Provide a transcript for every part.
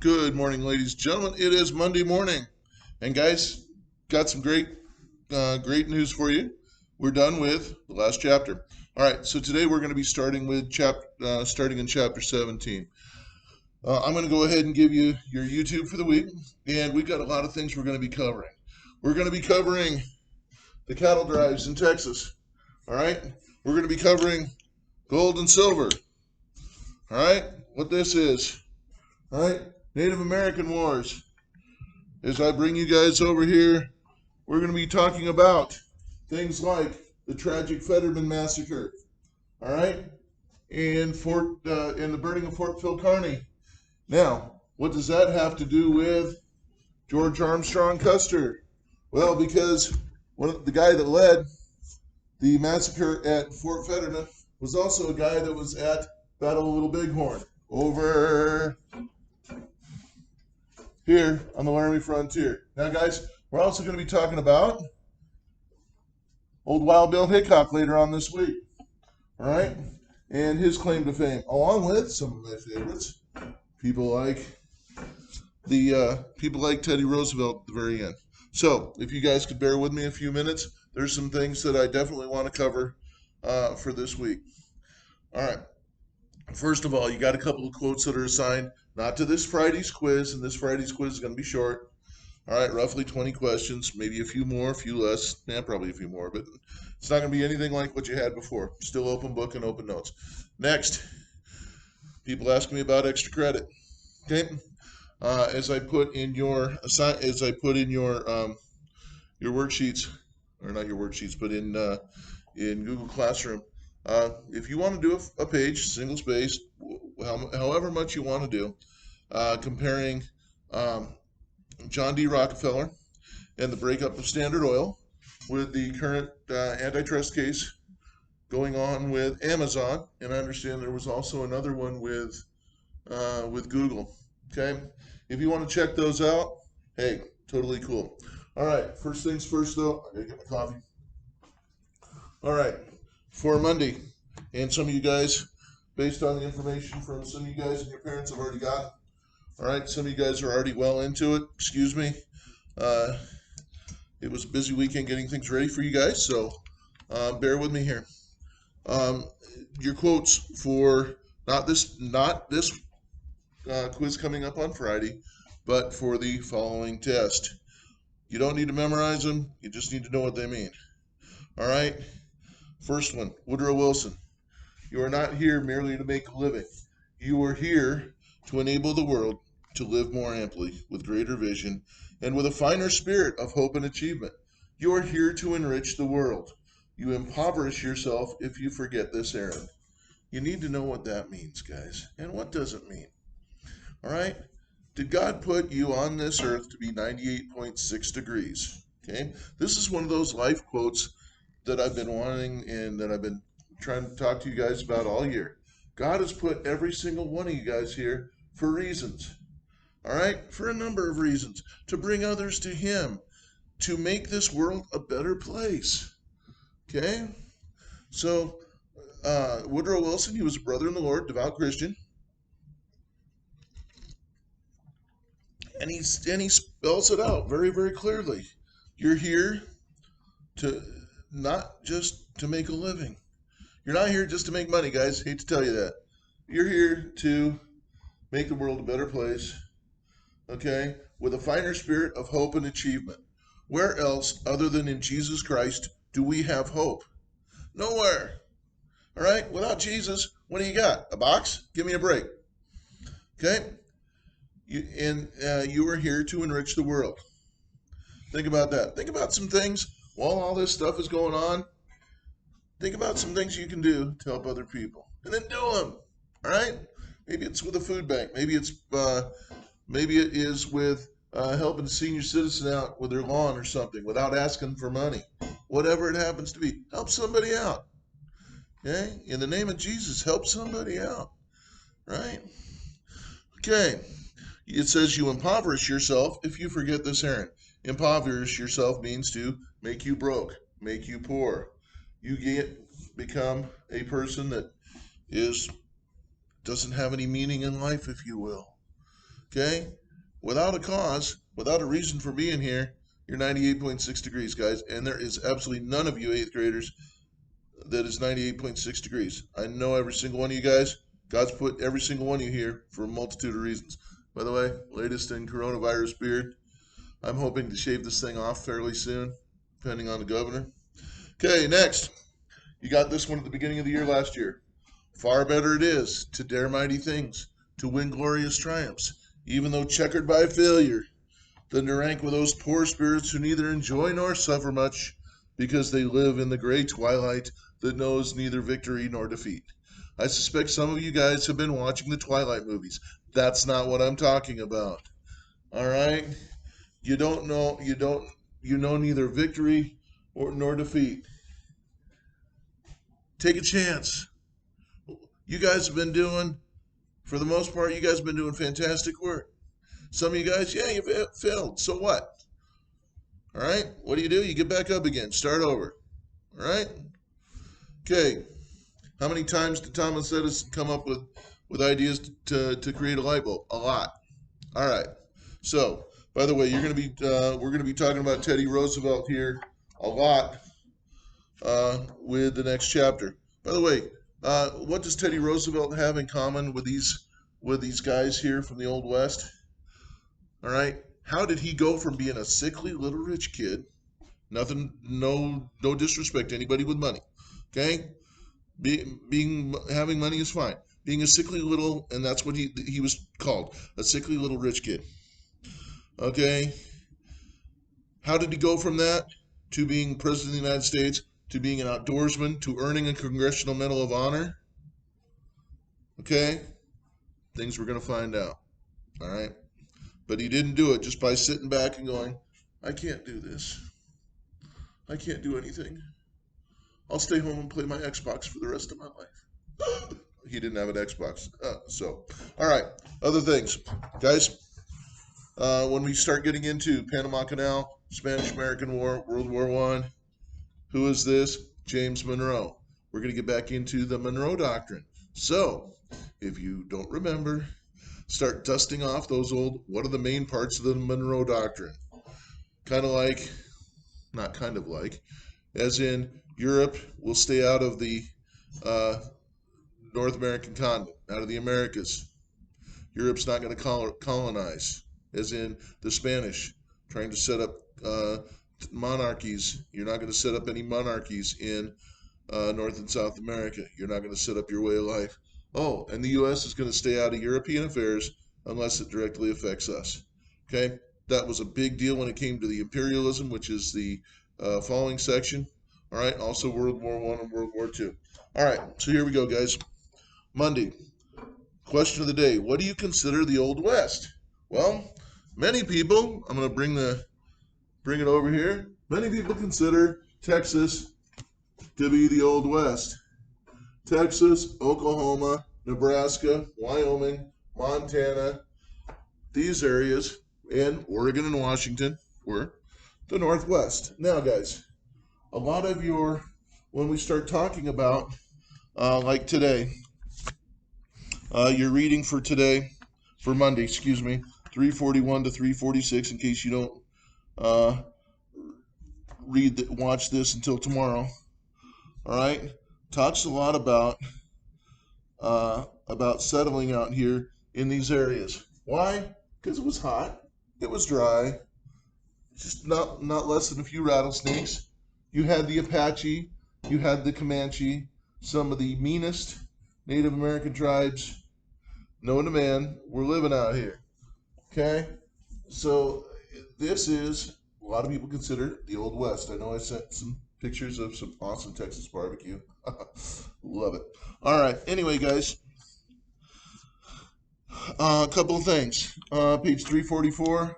Good morning, ladies and gentlemen. It is Monday morning, and guys, got some great news for you. We're done with the last chapter. All right, so today we're going to be starting in chapter 17. I'm going to go ahead and give you your YouTube for the week, and we've got a lot of things we're going to be covering. We're going to be covering the cattle drives in Texas. All right, we're going to be covering gold and silver. All right, what this is. All right, Native American Wars. As I bring you guys over here, we're going to be talking about things like the tragic Fetterman massacre, all right, and the burning of Fort Phil Kearny. Now, what does that have to do with George Armstrong Custer? Well, because the guy that led the massacre at Fort Fetterman was also a guy that was at Battle of Little Bighorn over here on the Laramie frontier. Now, guys, we're also going to be talking about old Wild Bill Hickok later on this week, all right, and his claim to fame, along with some of my favorites, people like Teddy Roosevelt at the very end. So, if you guys could bear with me a few minutes, there's some things that I definitely want to cover for this week. All right. First of all, you got a couple of quotes that are assigned not to this Friday's quiz, and this Friday's quiz is going to be short. All right, roughly 20 questions, maybe a few more, a few less, probably a few more, but it's not going to be anything like what you had before. Still open book and open notes. Next, people ask me about extra credit. Okay, as I put in your your worksheets, or not your worksheets, but in Google Classroom. If you want to do a page, single space, however much you want to do, comparing John D. Rockefeller and the breakup of Standard Oil with the current antitrust case going on with Amazon, and I understand there was also another one with Google. Okay, if you want to check those out, hey, totally cool. All right, first things first though, I gotta get my coffee. All right, for Monday, and some of you guys, based on the information from some of you guys and your parents have already got. All right, some of you guys are already well into it. Excuse me. Uh, it was a busy weekend getting things ready for you guys, so bear with me here. Your quotes for not this quiz coming up on Friday, but for the following test. You don't need to memorize them. You just need to know what they mean. All right. First one, Woodrow Wilson. You are not here merely to make a living. You are here to enable the world to live more amply, with greater vision, and with a finer spirit of hope and achievement. You are here to enrich the world. You impoverish yourself if you forget this errand. You need to know what that means, guys. And what does it mean? All right? Did God put you on this earth to be 98.6 degrees? Okay? This is one of those life quotes that I've been wanting and that I've been trying to talk to you guys about all year. God has put every single one of you guys here for reasons. All right? For a number of reasons. To bring others to Him. To make this world a better place. Okay? So, Woodrow Wilson, he was a brother in the Lord, devout Christian. And he spells it out very, very clearly. You're here to not just to make a living. You're not here just to make money, guys. Hate to tell you that. You're here to make the world a better place, okay, with a finer spirit of hope and achievement. Where else, other than in Jesus Christ, do we have hope? Nowhere. All right? Without Jesus, what do you got? A box? Give me a break. Okay? You are here to enrich the world. Think about that. Think about some things while all this stuff is going on. Think about some things you can do to help other people, and then do them. All right? Maybe it's with a food bank. Maybe it is with helping a senior citizen out with their lawn or something without asking for money. Whatever it happens to be, help somebody out. Okay? In the name of Jesus, help somebody out. Right? Okay. It says you impoverish yourself if you forget this errand. Impoverish yourself means to make you broke, make you poor. You become a person that doesn't have any meaning in life, if you will. Okay? Without a cause, without a reason for being here, you're 98.6 degrees, guys. And there is absolutely none of you 8th graders that is 98.6 degrees. I know every single one of you guys. God's put every single one of you here for a multitude of reasons. By the way, latest in coronavirus beard. I'm hoping to shave this thing off fairly soon, depending on the governor. Okay, next. You got this one at the beginning of the year last year. Far better it is to dare mighty things, to win glorious triumphs, even though checkered by failure, than to rank with those poor spirits who neither enjoy nor suffer much, because they live in the gray twilight that knows neither victory nor defeat. I suspect some of you guys have been watching the Twilight movies. That's not what I'm talking about. All right? You know neither victory nor defeat. Take a chance. You guys have been doing, for the most part, you guys have been doing fantastic work. Some of you guys, yeah, you failed. So what? All right? What do? You get back up again. Start over. All right? Okay. How many times did Thomas Edison come up with ideas to create a light bulb? A lot. All right. So, by the way, we're going to be talking about Teddy Roosevelt here a lot with the next chapter. By the way, what does Teddy Roosevelt have in common with these guys here from the Old West? All right. How did he go from being a sickly little rich kid? No disrespect to anybody with money. Okay. Having money is fine. Being a sickly little, and that's what he was called, a sickly little rich kid. Okay. How did he go from that to being president of the United States, to being an outdoorsman, to earning a Congressional Medal of Honor? Okay. Things we're going to find out. All right. But he didn't do it just by sitting back and going, I can't do this. I can't do anything. I'll stay home and play my Xbox for the rest of my life. He didn't have an Xbox. All right. Other things. Guys, when we start getting into Panama Canal, Spanish-American War, World War I, who is this? James Monroe. We're going to get back into the Monroe Doctrine. So, if you don't remember, start dusting off those what are the main parts of the Monroe Doctrine? Not kind of like, as in Europe will stay out of the North American continent, out of the Americas. Europe's not going to colonize, as in the Spanish trying to set up monarchies. You're not going to set up any monarchies in North and South America. You're not going to set up your way of life. Oh, and the U.S. is going to stay out of European affairs unless it directly affects us. Okay? That was a big deal when it came to the imperialism, which is the following section. All right? Also World War I and World War II. All right, so here we go, guys. Monday. Question of the day. What do you consider the Old West? Well, many people, I'm going to bring it over here. Many people consider Texas to be the Old West. Texas, Oklahoma, Nebraska, Wyoming, Montana, these areas, and Oregon and Washington were the Northwest. Now, guys, a lot of when we start talking about, like today, your reading for today, for Monday, 341 to 346, in case you don't watch this until tomorrow. All right, talks a lot about settling out here in these areas. Why? Because it was hot, it was dry, just not less than a few rattlesnakes. You had the Apache, you had the Comanche, some of the meanest Native American tribes known to man were living out here. Okay, so this is, a lot of people consider the Old West. I know I sent some pictures of some awesome Texas barbecue. Love it. All right, anyway, guys, a couple of things. Page 344,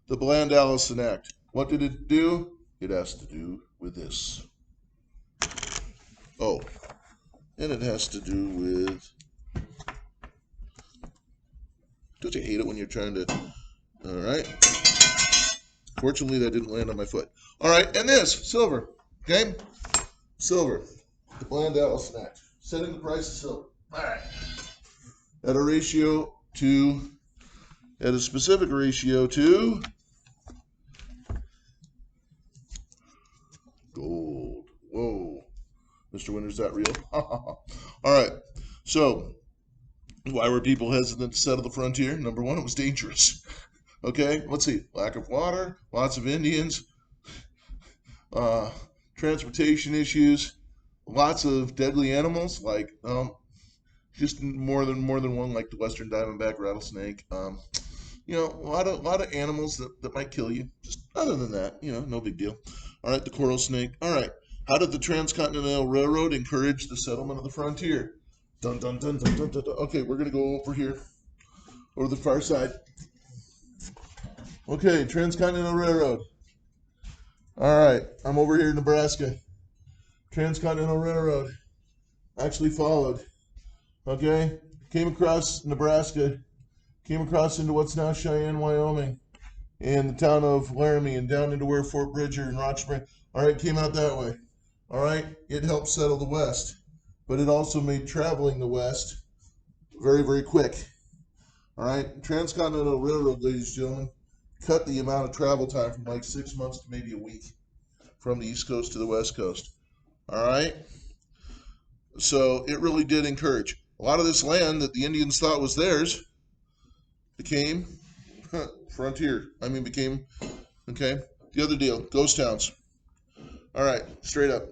the Bland-Allison Act. What did it do? It has to do with this. Oh, and it has to do with, don't you hate it when you're trying to, all right. Fortunately, that didn't land on my foot. All right, and this, silver, okay? Silver, the Bland-Allison Act, setting the price of silver. All right. At a ratio to at a specific ratio to gold. Whoa. Mr. Winter, is that real? All right. So, why were people hesitant to settle the frontier? Number one, it was dangerous. Okay, let's see. Lack of water, lots of Indians, transportation issues, lots of deadly animals like just more than one, like the western diamondback rattlesnake. A lot of animals that might kill you. Just other than that, no big deal. All right, the coral snake. All right, how did the Transcontinental Railroad encourage the settlement of the frontier? Dun dun dun dun dun dun. Dun. Okay, we're gonna go over here, over the far side. Okay, Transcontinental Railroad. All right, I'm over here in Nebraska. Transcontinental Railroad actually followed. Okay, came across Nebraska, came across into what's now Cheyenne, Wyoming, and the town of Laramie, and down into where Fort Bridger and Rochester. All right, came out that way. All right, it helped settle the West, but it also made traveling the West very, very quick. All right, Transcontinental Railroad, ladies and gentlemen, cut the amount of travel time from like 6 months to maybe a week from the East Coast to the West Coast. All right, so it really did encourage. A lot of this land that the Indians thought was theirs became frontier. Became, okay. The other deal, ghost towns. All right, straight up.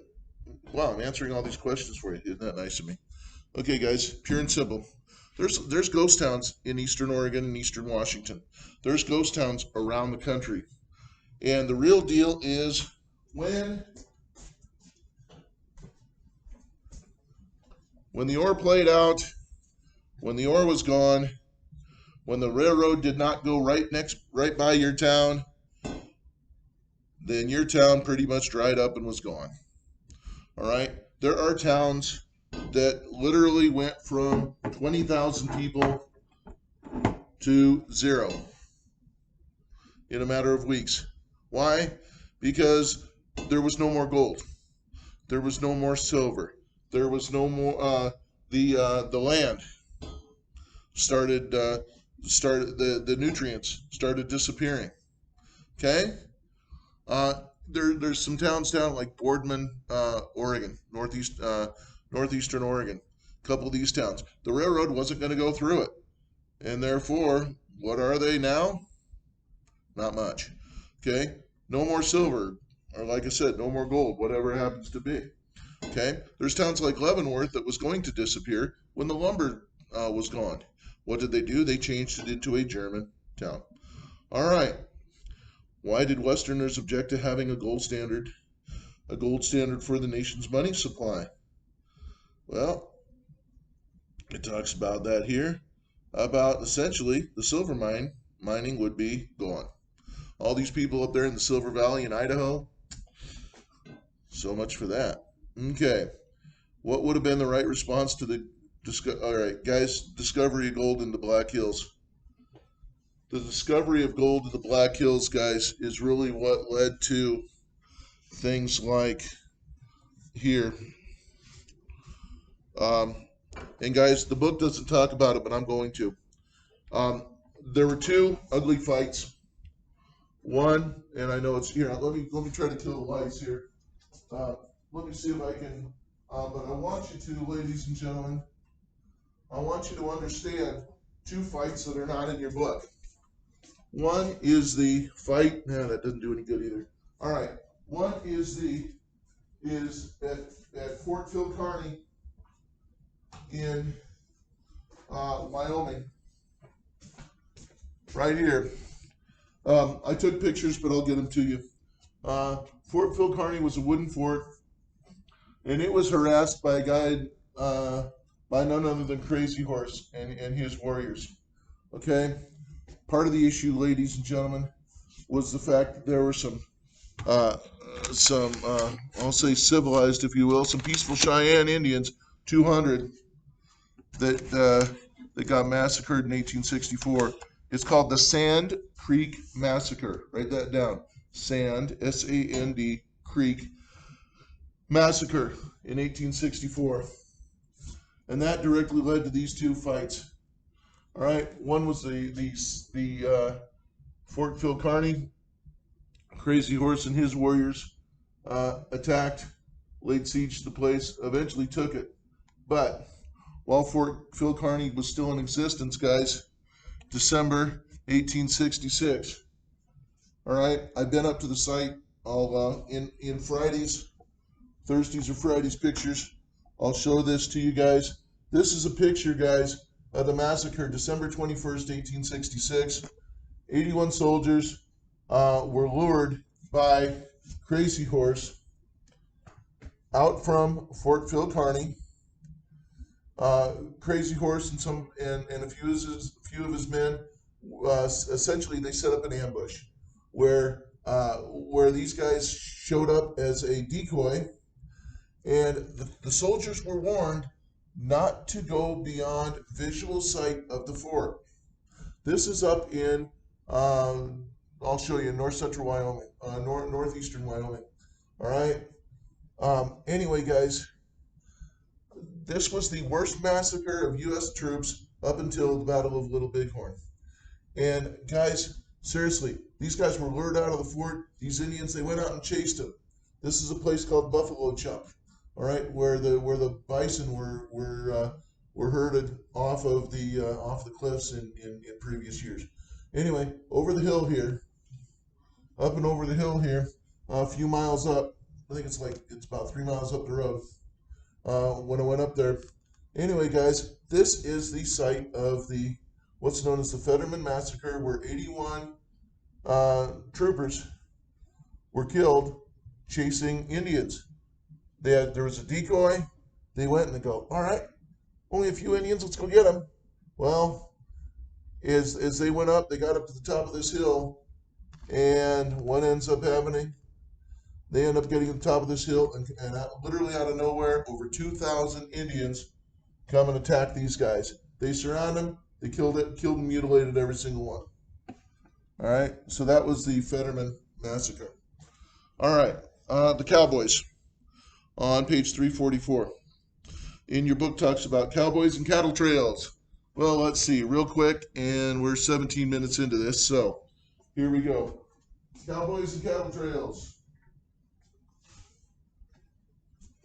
Wow, I'm answering all these questions for you. Isn't that nice of me? Okay, guys, pure and simple. There's ghost towns in Eastern Oregon and Eastern Washington. There's ghost towns around the country. And the real deal is when the ore played out, when the ore was gone, when the railroad did not go right by your town, then your town pretty much dried up and was gone. All right? There are towns that literally went from 20,000 people to 0 in a matter of weeks. Why? Because there was no more gold. There was no more silver. There was no more the land started the nutrients started disappearing. Okay? There's some towns down like Boardman, Oregon, northeastern Oregon. A couple of these towns. The railroad wasn't going to go through it. And therefore, what are they now? Not much. Okay? No more silver, or like I said, no more gold, whatever it happens to be. Okay? There's towns like Leavenworth that was going to disappear when the lumber was gone. What did they do? They changed it into a German town. All right. Why did Westerners object to having a gold standard for the nation's money supply? Well, it talks about that here, about essentially the silver mining would be gone. All these people up there in the Silver Valley in Idaho, so much for that. Okay, what would have been the right response to the discovery of gold in the Black Hills? The discovery of gold in the Black Hills, guys, is really what led to things like here. And guys, the book doesn't talk about it, but I'm going to. There were two ugly fights. One, and I know it's here. Let me try to kill the lights here. Let me see if I can. But I want you to, ladies and gentlemen, I want you to understand two fights that are not in your book. One is the fight. No, that doesn't do any good either. All right. One is at Fort Phil Kearny in Wyoming. Right here. I took pictures, but I'll get them to you. Fort Phil Kearny was a wooden fort, and it was harassed by a guy by none other than Crazy Horse and his warriors. Okay? Part of the issue, ladies and gentlemen, was the fact that there were some I'll say civilized, if you will, some peaceful Cheyenne Indians, 200, that got massacred in 1864. It's called the Sand Creek Massacre. Write that down. Sand, S-A-N-D, Creek Massacre in 1864. And that directly led to these two fights. All right, one was the Fort Phil Kearny. Crazy Horse and his warriors attacked, laid siege to the place, eventually took it. But while Fort Phil Kearny was still in existence, guys, December 1866. All right, I've been up to the site. I'll in Fridays, Thursdays or Fridays pictures. I'll show this to you guys. This is a picture, guys, of the massacre, December 21st, 1866. 81 soldiers were lured by Crazy Horse out from Fort Phil Kearny. Crazy Horse and a few of his men, essentially they set up an ambush where these guys showed up as a decoy, and the soldiers were warned not to go beyond visual sight of the fort. This is up in I'll show you north central Wyoming, northeastern Wyoming. All right. Anyway, guys, this was the worst massacre of U.S. troops up until the Battle of Little Bighorn. And guys, seriously, these guys were lured out of the fort. These Indians, they went out and chased them. This is a place called Buffalo Chunk, all right, where the bison were herded off of the cliffs in previous years. Anyway, over the hill here, up and over the hill here, a few miles up. I think it's about 3 miles up the road. When I went up there. Anyway, guys, this is the site of what's known as the Fetterman Massacre, where 81 troopers were killed chasing Indians. There was a decoy. They went and they go, all right, only a few Indians, let's go get them. Well, as they went up, they got up to the top of this hill, and what ends up happening? They end up getting to the top of this hill, and literally out of nowhere, over 2,000 Indians come and attack these guys. They surround them. They killed and mutilated every single one. All right, so that was the Fetterman Massacre. All right, the Cowboys on page 344. In your book talks about cowboys and cattle trails. Well, let's see, real quick, and we're 17 minutes into this, so here we go. Cowboys and cattle trails.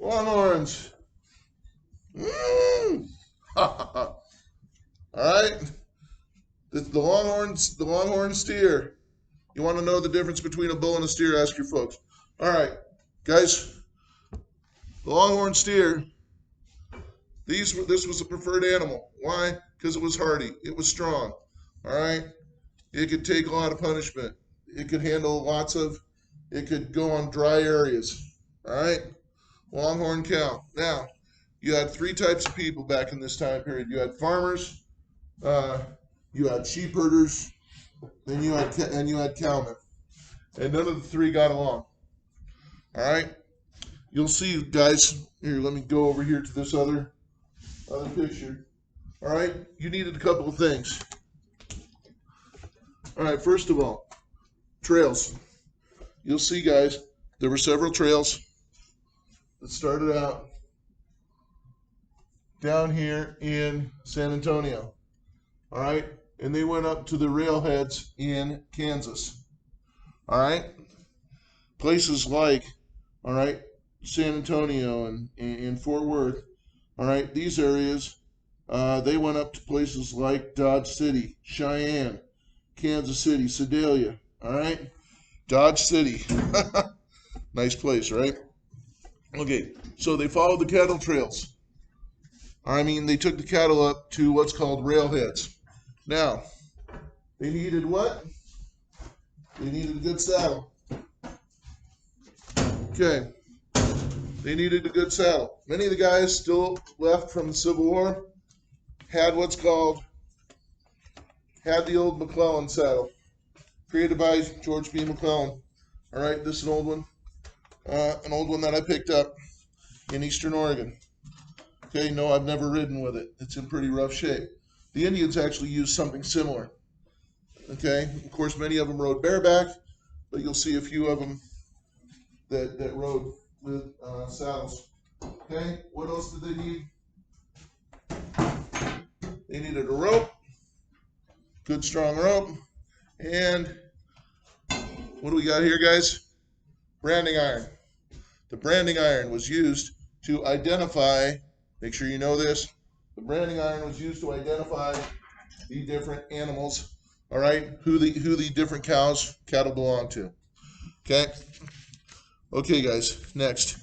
Longhorns. All right. The longhorn steer. You want to know the difference between a bull and a steer? Ask your folks. All right, guys. The longhorn steer. This was a preferred animal. Why? Because it was hardy. It was strong. All right. It could take a lot of punishment. It could handle it could go on dry areas. All right. Longhorn cow. Now, you had three types of people back in this time period. You had farmers, you had sheep herders, and you had cowmen. And none of the three got along. All right. You'll see, guys. Here, let me go over here to this other picture. All right. You needed a couple of things. All right. First of all, trails. You'll see, guys, there were several trails that started out down here in San Antonio. All right. And they went up to the railheads in Kansas. All right. Places like, all right, San Antonio and Fort Worth. All right. These areas, they went up to places like Dodge City, Cheyenne, Kansas City, Sedalia. All right. Dodge City. Nice place, right? Okay, so they followed the cattle trails. I mean, they took the cattle up to what's called railheads. Now, they needed what? They needed a good saddle. Okay, they needed a good saddle. Many of the guys still left from the Civil War had the old McClellan saddle, created by George B. McClellan. All right, this is an old one that I picked up in Eastern Oregon. Okay, no, I've never ridden with it. It's in pretty rough shape. The Indians actually used something similar. Okay, of course, many of them rode bareback, but you'll see a few of them that rode with saddles. Okay, what else did they need? They needed a rope, good strong rope. And what do we got here, guys? Branding iron. The branding iron was used to identify, make sure you know this, the branding iron was used to identify the different animals, all right, who the different cattle belong to. Okay? Okay, guys, next.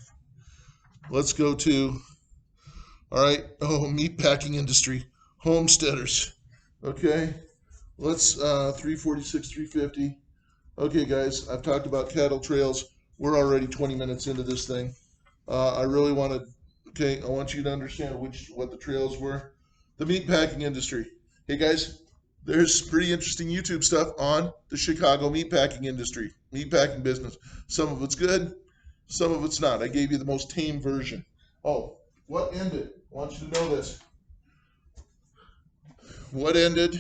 Let's go to, all right, meat packing industry, homesteaders. Okay? Let's 346, 350. Okay, guys, I've talked about cattle trails. We're already 20 minutes into this thing. I really want to, okay, I want you to understand what the trails were. The meat packing industry. Hey, guys, there's pretty interesting YouTube stuff on the Chicago meat packing industry, meat packing business. Some of it's good, some of it's not. I gave you the most tame version. Oh, what ended? I want you to know this. What ended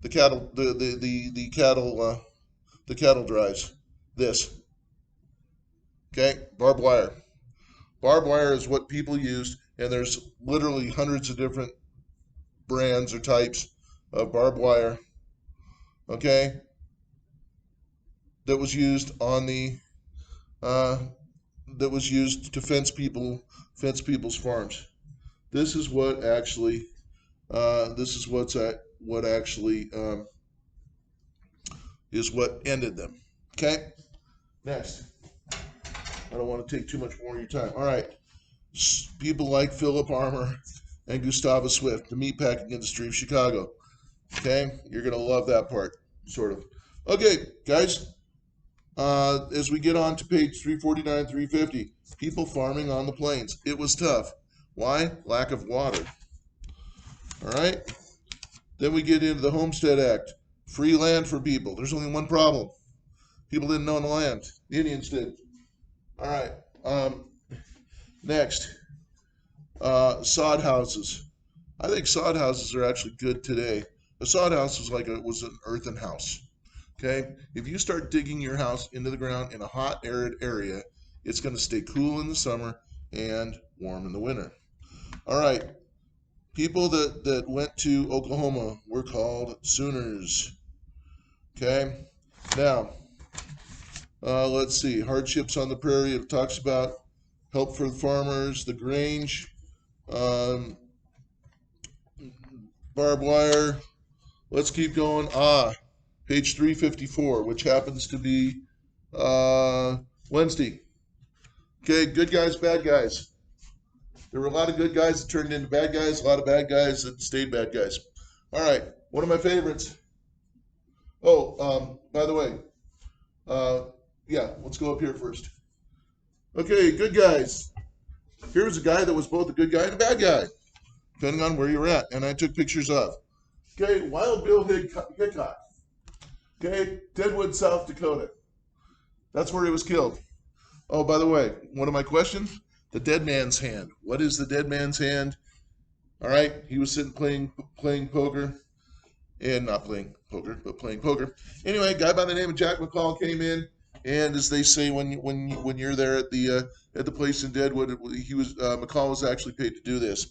the cattle, the cattle drives? This. Okay, barbed wire. Barbed wire is what people used, and there's literally hundreds of different brands or types of barbed wire, okay, that was used on the that was used to fence people's farms. This is what actually what actually is what ended them. Okay, next. I don't want to take too much more of your time. All right, people like Philip Armour and Gustavus Swift, the meatpacking industry of Chicago. Okay, you're gonna love that part, sort of. Okay, guys, as we get on to page 349, 350, people farming on the plains. It was tough. Why? Lack of water. All right. Then we get into the Homestead Act. Free land for people. There's only one problem. People didn't own the land. The Indians did. All right. Next, sod houses. I think sod houses are actually good today. A sod house was an earthen house. Okay, if you start digging your house into the ground in a hot, arid area, it's going to stay cool in the summer and warm in the winter. All right, people that went to Oklahoma were called Sooners. Okay, now let's see, hardships on the prairie. It talks about help for the farmers, the Grange, barbed wire. Let's keep going. Page 354, which happens to be Wednesday. Okay, good guys, bad guys. There were a lot of good guys that turned into bad guys, a lot of bad guys that stayed bad guys. All right, one of my favorites. Oh, by the way, yeah, let's go up here first. Okay, good guys. Here was a guy that was both a good guy and a bad guy, depending on where you're at, and I took pictures of. Okay, Wild Bill Hickok. Okay, Deadwood, South Dakota. That's where he was killed. Oh, by the way, one of my questions, the dead man's hand. What is the dead man's hand? All right, he was sitting playing poker, and not playing poker, but playing poker. Anyway, a guy by the name of Jack McCall came in, and as they say when you're there at the place in Deadwood, McCall was actually paid to do this.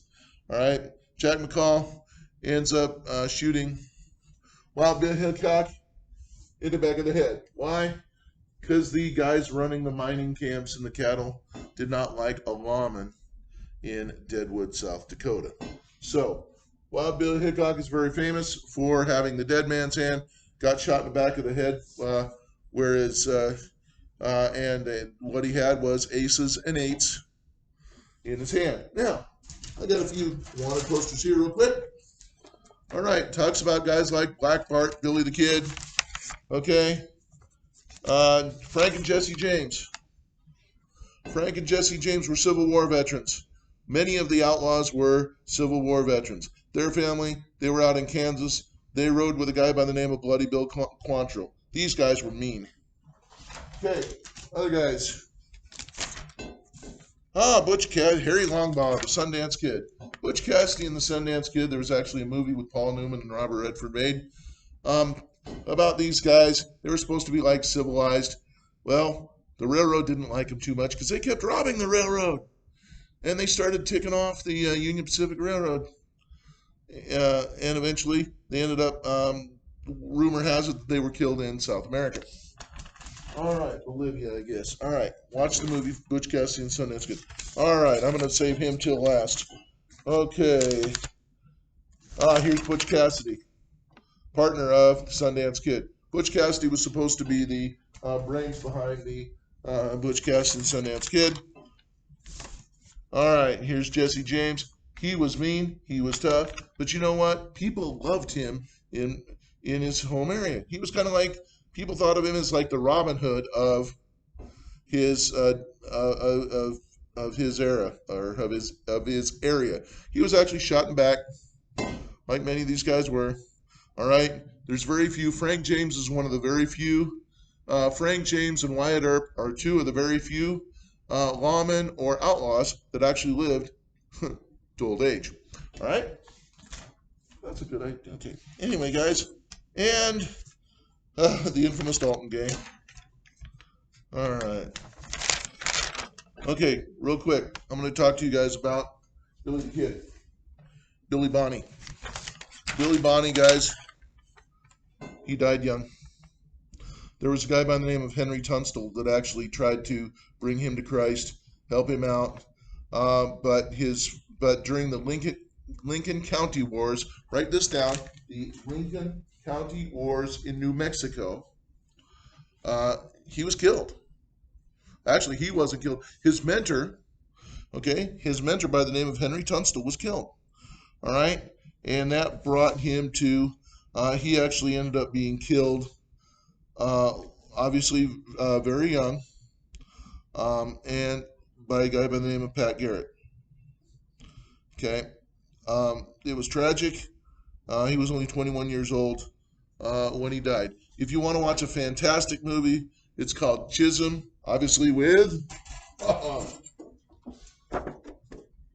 All right, Jack McCall ends up shooting Wild Bill Hickok in the back of the head. Why? Because the guys running the mining camps and the cattle did not like a lawman in Deadwood, South Dakota. So, Wild Bill Hickok is very famous for having the dead man's hand. Got shot in the back of the head, and what he had was aces and eights in his hand. Now, I got a few wanted posters here real quick. All right, talks about guys like Black Bart, Billy the Kid. Okay. Frank and Jesse James. Frank and Jesse James were Civil War veterans. Many of the outlaws were Civil War veterans. Their family, they were out in Kansas. They rode with a guy by the name of Bloody Bill Quantrill. These guys were mean. Okay, other guys. Butch Cassidy, Harry Longbaugh, the Sundance Kid. Butch Cassidy and the Sundance Kid, there was actually a movie with Paul Newman and Robert Redford made. About these guys, they were supposed to be like civilized. Well, the railroad didn't like them too much because they kept robbing the railroad. And they started ticking off the Union Pacific Railroad. and eventually they ended up, rumor has it that they were killed in South America. All right, Bolivia, I guess. All right, watch the movie Butch Cassidy and Sundance Kid. All right, I'm going to save him till last. Okay. Here's Butch Cassidy, partner of the Sundance Kid. Butch Cassidy was supposed to be the brains behind the Butch Cassidy and Sundance Kid. All right, here's Jesse James. He was mean, he was tough, but you know what? People loved him in his home area. He was kind of like, people thought of him as like the Robin Hood of his of his era, or of his area. He was actually shot in back, like many of these guys were. All right, there's very few. Frank James is one of the very few. Frank James and Wyatt Earp are two of the very few lawmen or outlaws that actually lived to old age. All right, that's a good idea. Okay. Anyway, guys, and the infamous Dalton gang. All right. Okay, real quick, I'm going to talk to you guys about Billy the Kid, Billy Bonney. Billy Bonney, guys, he died young. There was a guy by the name of Henry Tunstall that actually tried to bring him to Christ, help him out, but during the Lincoln County Wars, write this down, the Lincoln County Wars in New Mexico, he was killed. Actually, he wasn't killed. His mentor, his mentor by the name of Henry Tunstall was killed. All right, and that brought him to, he actually ended up being killed, obviously very young, and by a guy by the name of Pat Garrett. Okay, it was tragic. He was only 21 years old when he died. If you want to watch a fantastic movie, it's called Chisholm, obviously with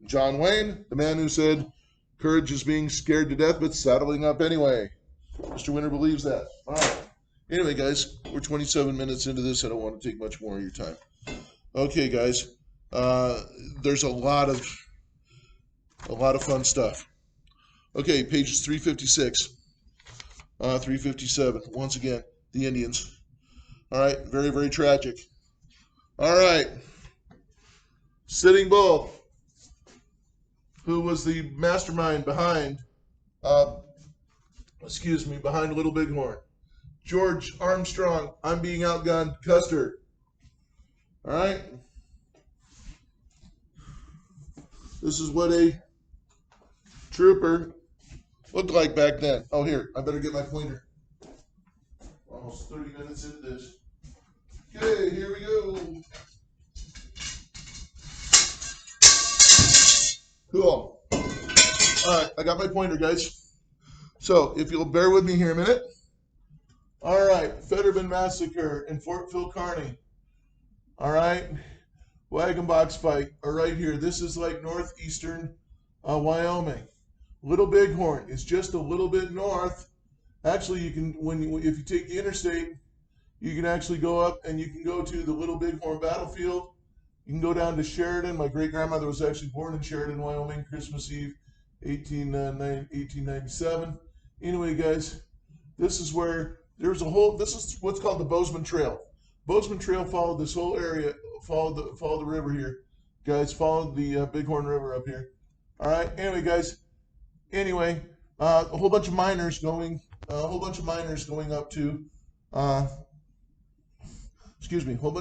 John Wayne, the man who said, "Courage is being scared to death, but saddling up anyway." Mr. Winter believes that. All right. Anyway, guys, we're 27 minutes into this. I don't want to take much more of your time. Okay, guys, there's a lot of fun stuff. Okay, pages 356, 357. Once again, the Indians. All right, very, very tragic. All right, Sitting Bull, who was the mastermind behind, behind Little Bighorn. George Armstrong, I'm being outgunned, Custer. All right. This is what a trooper looked like back then. Oh, here, I better get my pointer. Almost 30 minutes into this. Okay, here we go. Cool. All right, I got my pointer, guys. So, if you'll bear with me here a minute. All right, Fetterman Massacre in Fort Phil Kearny. All right, wagon box fight are right here. This is like northeastern Wyoming. Little Bighorn is just a little bit north. Actually, you can if you take the interstate, you can actually go up and you can go to the Little Bighorn battlefield. You can go down to Sheridan. My great grandmother was actually born in Sheridan, Wyoming, Christmas Eve, 1897. Anyway, guys, this is where there's a whole. This is what's called the Bozeman Trail. Bozeman Trail followed this whole area, followed the river here, guys. Followed the Bighorn River up here. All right. Anyway, guys. Anyway, a whole bunch of miners going up to, a whole bunch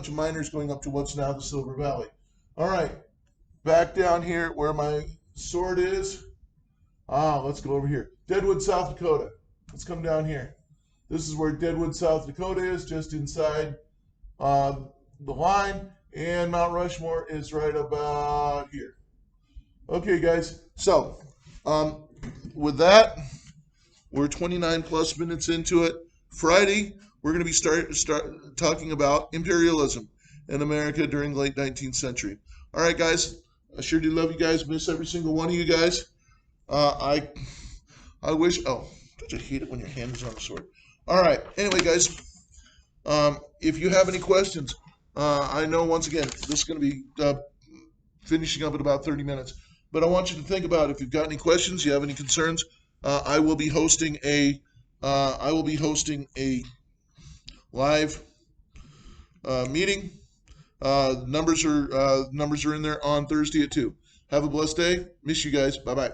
of miners going up to what's now the Silver Valley. All right, back down here where my sword is. Let's go over here. Deadwood, South Dakota. Let's come down here. This is where Deadwood, South Dakota is, just inside the line, and Mount Rushmore is right about here. Okay, guys. So, with that, we're 29 plus minutes into it. Friday, we're going to be start talking about imperialism in America during the late 19th century. All right, guys. I sure do love you guys. Miss every single one of you guys. I wish. Oh, don't you hate it when your hand is on the sword? All right. Anyway, guys, if you have any questions, I know once again this is going to be finishing up in about 30 minutes. But I want you to think about if you've got any questions, you have any concerns, I will be hosting a live meeting. Numbers are in there on Thursday at 2. Have a blessed day. Miss you guys. Bye bye.